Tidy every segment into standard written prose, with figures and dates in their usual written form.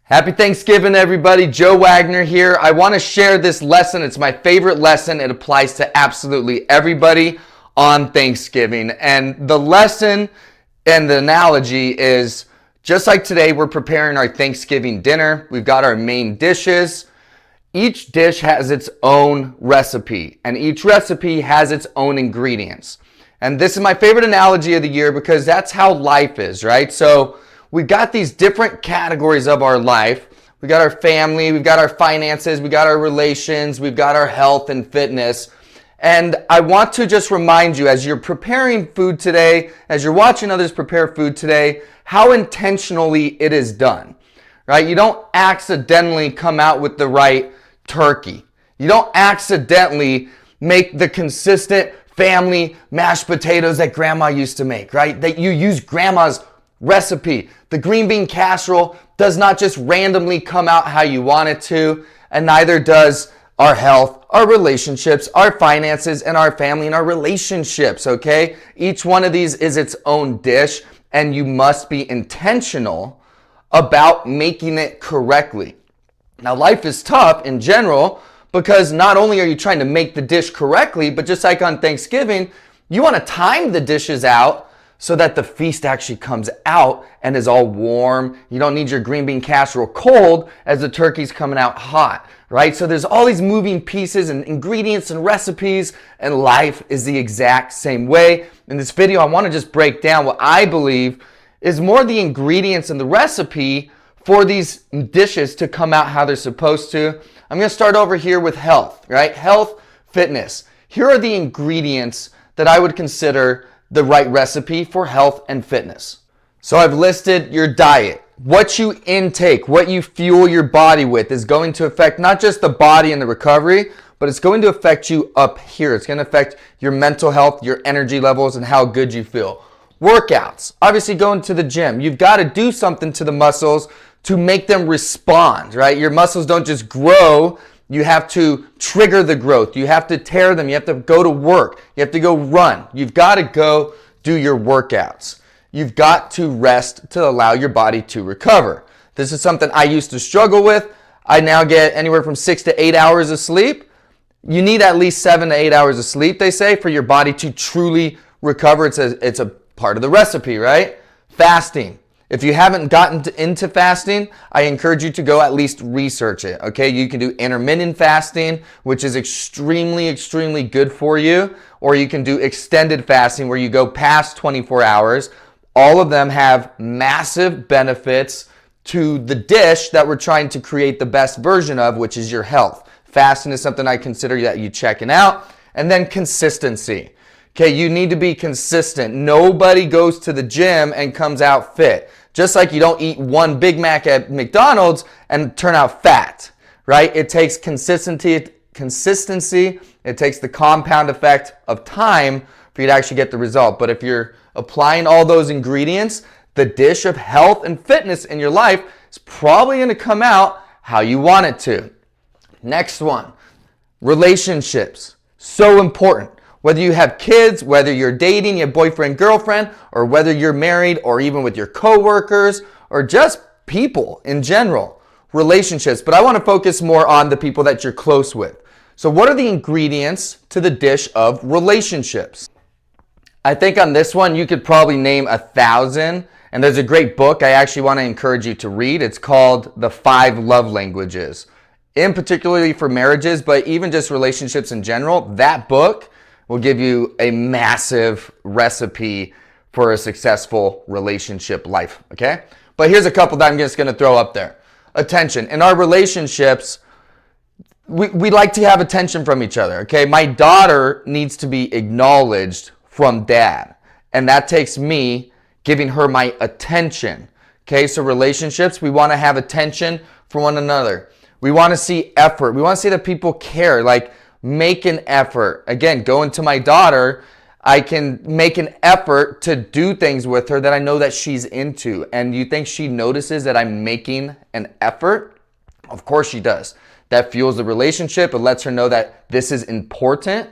Happy Thanksgiving, everybody. Joe Wagner here. I want to share this lesson. It's my favorite lesson. It applies to absolutely everybody on Thanksgiving. And the lesson and the analogy is just like today, we're preparing our Thanksgiving dinner. We've got our main dishes. Each dish has its own recipe, and each recipe has its own ingredients. And this is my favorite analogy of the year because that's how life is, right? So we've got these different categories of our life. We got our family, we've got our finances, we got our relations, we've got our health and fitness. And I want to just remind you, as you're preparing food today, as you're watching others prepare food today, how intentionally it is done, right? You don't accidentally come out with the right turkey. You don't accidentally make the consistent family mashed potatoes that grandma used to make, right? That you use grandma's recipe. The green bean casserole does not just randomly come out how you want it to, and neither does our health, our relationships, our finances, and our family and our relationships, okay? Each one of these is its own dish, and you must be intentional about making it correctly. Now, life is tough in general because not only are you trying to make the dish correctly, but just like on Thanksgiving, you want to time the dishes out so that the feast actually comes out and is all warm. You don't need your green bean casserole cold as the turkey's coming out hot, right? So there's all these moving pieces and ingredients and recipes, and life is the exact same way. In this video, I want to just break down what I believe is more the ingredients and the recipe for these dishes to come out how they're supposed to. I'm going to start over here with health, right? Health, fitness. Here are the ingredients that I would consider the right recipe for health and fitness. So I've listed your diet. What you intake, what you fuel your body with is going to affect not just the body and the recovery, but it's going to affect you up here. It's going to affect your mental health, your energy levels, and how good you feel. Workouts. Obviously going to the gym. You've got to do something to the muscles to make them respond, right? Your muscles don't just grow. You have to trigger the growth. You have to tear them. You have to go to work. You have to go run. You've got to go do your workouts. You've got to rest to allow your body to recover. This is something I used to struggle with. I now get anywhere from 6 to 8 hours of sleep. You need at least 7 to 8 hours of sleep, they say, for your body to truly recover. It's a part of the recipe, right? Fasting. If you haven't gotten into fasting, I encourage you to go at least research it, okay? You can do intermittent fasting, which is extremely, extremely good for you, or you can do extended fasting where you go past 24 hours. All of them have massive benefits to the dish that we're trying to create the best version of, which is your health. Fasting is something I consider that you checking out. And then consistency. Okay, you need to be consistent. Nobody goes to the gym and comes out fit. Just like you don't eat one Big Mac at McDonald's and turn out fat, right? It takes consistency. It takes the compound effect of time for you to actually get the result. But if you're applying all those ingredients, the dish of health and fitness in your life is probably going to come out how you want it to. Next one, relationships. So important. Whether you have kids, whether you're dating, your boyfriend, girlfriend, or whether you're married, or even with your coworkers, or just people in general, relationships. But I want to focus more on the people that you're close with. So what are the ingredients to the dish of relationships? I think on this one, you could probably name 1,000. And there's a great book I actually want to encourage you to read. It's called The 5 Love Languages. In particularly for marriages, but even just relationships in general, that book will give you a massive recipe for a successful relationship life, okay? But here's a couple that I'm just going to throw up there. Attention. In our relationships, we like to have attention from each other, okay? My daughter needs to be acknowledged from dad, and that takes me giving her my attention, okay? So relationships, we want to have attention for one another. We want to see effort. We want to see that people care, like make an effort. Again, going to my daughter, I can make an effort to do things with her that I know that she's into. And you think she notices that I'm making an effort? Of course she does. That fuels the relationship. It lets her know that this is important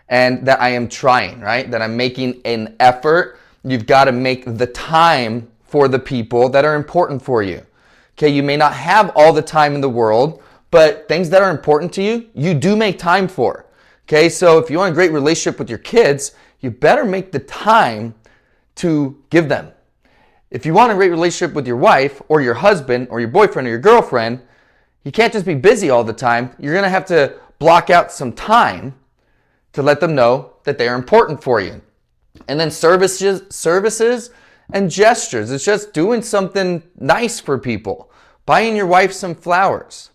and that I am trying, right? That I'm making an effort. You've got to make the time for the people that are important for you. Okay, you may not have all the time in the world, but things that are important to you, you do make time for. Okay, so if you want a great relationship with your kids, you better make the time to give them. If you want a great relationship with your wife or your husband or your boyfriend or your girlfriend, you can't just be busy all the time. You're going to have to block out some time to let them know that they are important for you. And then services and gestures. It's just doing something nice for people. Buying your wife some flowers.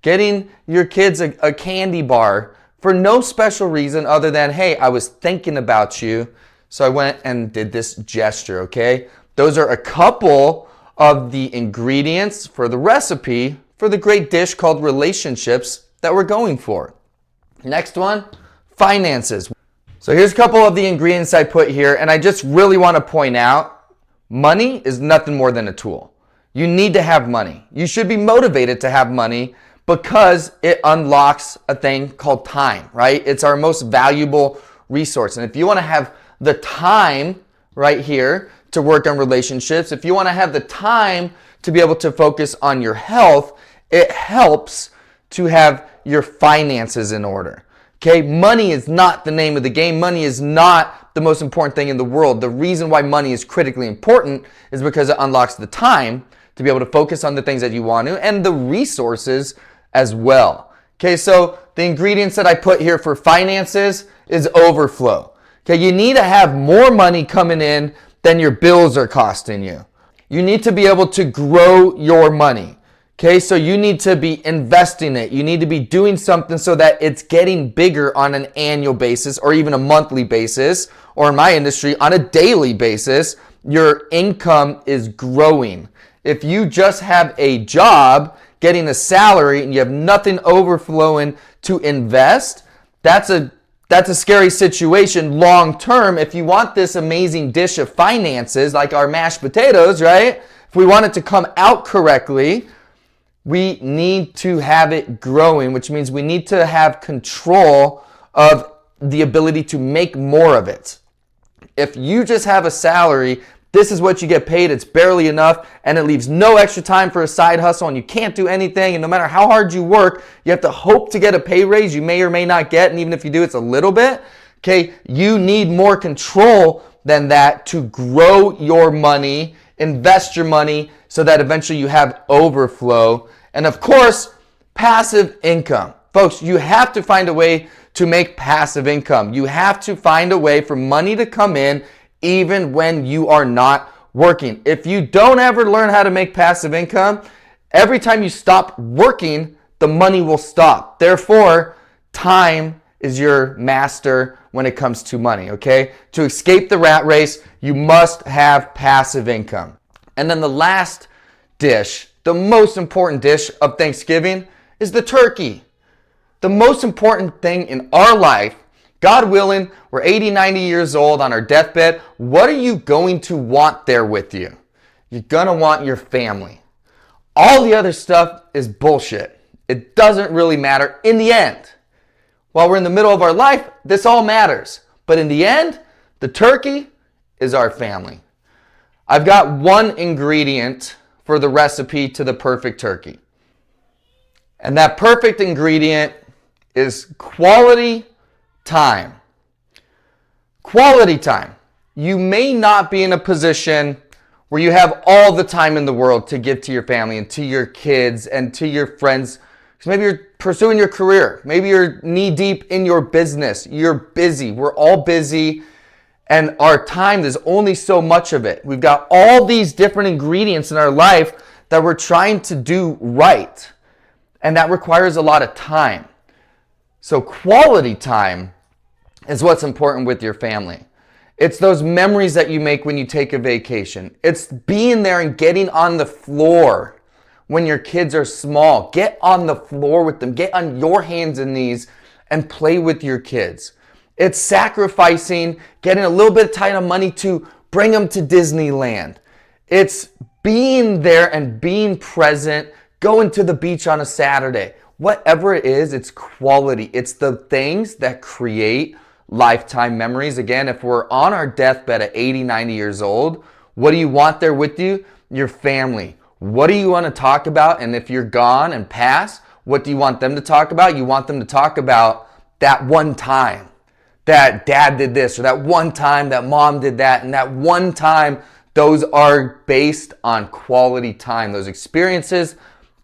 Getting your kids a candy bar for no special reason other than, hey, I was thinking about you, so I went and did this gesture, okay? Those are a couple of the ingredients for the recipe for the great dish called relationships that we're going for. Next one, finances. So here's a couple of the ingredients I put here, and I just really want to point out, money is nothing more than a tool. You need to have money. You should be motivated to have money because it unlocks a thing called time, right? It's our most valuable resource. And if you want to have the time right here to work on relationships, if you want to have the time to be able to focus on your health, it helps to have your finances in order. Okay, money is not the name of the game. Money is not the most important thing in the world. The reason why money is critically important is because it unlocks the time to be able to focus on the things that you want to and the resources as well. Okay, so the ingredients that I put here for finances is overflow. Okay, you need to have more money coming in than your bills are costing you. You need to be able to grow your money. Okay, so you need to be investing it. You need to be doing something so that it's getting bigger on an annual basis or even a monthly basis, or in my industry, on a daily basis. Your income is growing. If you just have a job, getting a salary, and you have nothing overflowing to invest, that's a scary situation long term. If you want this amazing dish of finances, like our mashed potatoes, right? If we want it to come out correctly, we need to have it growing, which means we need to have control of the ability to make more of it. If you just have a salary, this is what you get paid, it's barely enough, and it leaves no extra time for a side hustle, and you can't do anything, and no matter how hard you work, you have to hope to get a pay raise you may or may not get, and even if you do, it's a little bit. Okay, you need more control than that to grow your money, invest your money, so that eventually you have overflow. And of course, passive income. Folks, you have to find a way to make passive income. You have to find a way for money to come in even when you are not working. If you don't ever learn how to make passive income, every time you stop working, the money will stop. Therefore, time is your master when it comes to money, okay? To escape the rat race, you must have passive income. And then the last dish, the most important dish of Thanksgiving, is the turkey. The most important thing in our life, God willing, we're 80, 90 years old on our deathbed. What are you going to want there with you? You're going to want your family. All the other stuff is bullshit. It doesn't really matter in the end. While we're in the middle of our life, this all matters. But in the end, the turkey is our family. I've got one ingredient for the recipe to the perfect turkey. And that perfect ingredient is quality time. Quality time. You may not be in a position where you have all the time in the world to give to your family and to your kids and to your friends. Because maybe you're pursuing your career. Maybe you're knee deep in your business. You're busy. We're all busy. And our time, there's only so much of it. We've got all these different ingredients in our life that we're trying to do right. And that requires a lot of time. So quality time is what's important with your family. It's those memories that you make when you take a vacation. It's being there and getting on the floor when your kids are small. Get on the floor with them. Get on your hands and knees and play with your kids. It's sacrificing, getting a little bit of money to bring them to Disneyland. It's being there and being present, going to the beach on a Saturday. Whatever it is, it's quality. It's the things that create lifetime memories. Again, if we're on our deathbed at 80, 90 years old, what do you want there with you? Your family. What do you want to talk about? And if you're gone and pass, what do you want them to talk about? You want them to talk about that one time that dad did this, or that one time that mom did that, and that one time. Those are based on quality time. Those experiences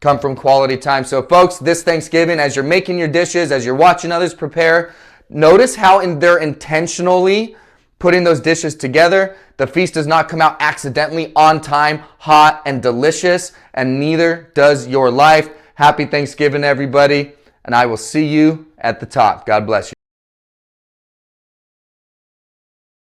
come from quality time. So folks, this Thanksgiving, as you're making your dishes, as you're watching others prepare, notice how they're intentionally putting those dishes together. The feast does not come out accidentally, on time, hot, and delicious, and neither does your life. Happy Thanksgiving, everybody, and I will see you at the top. God bless you.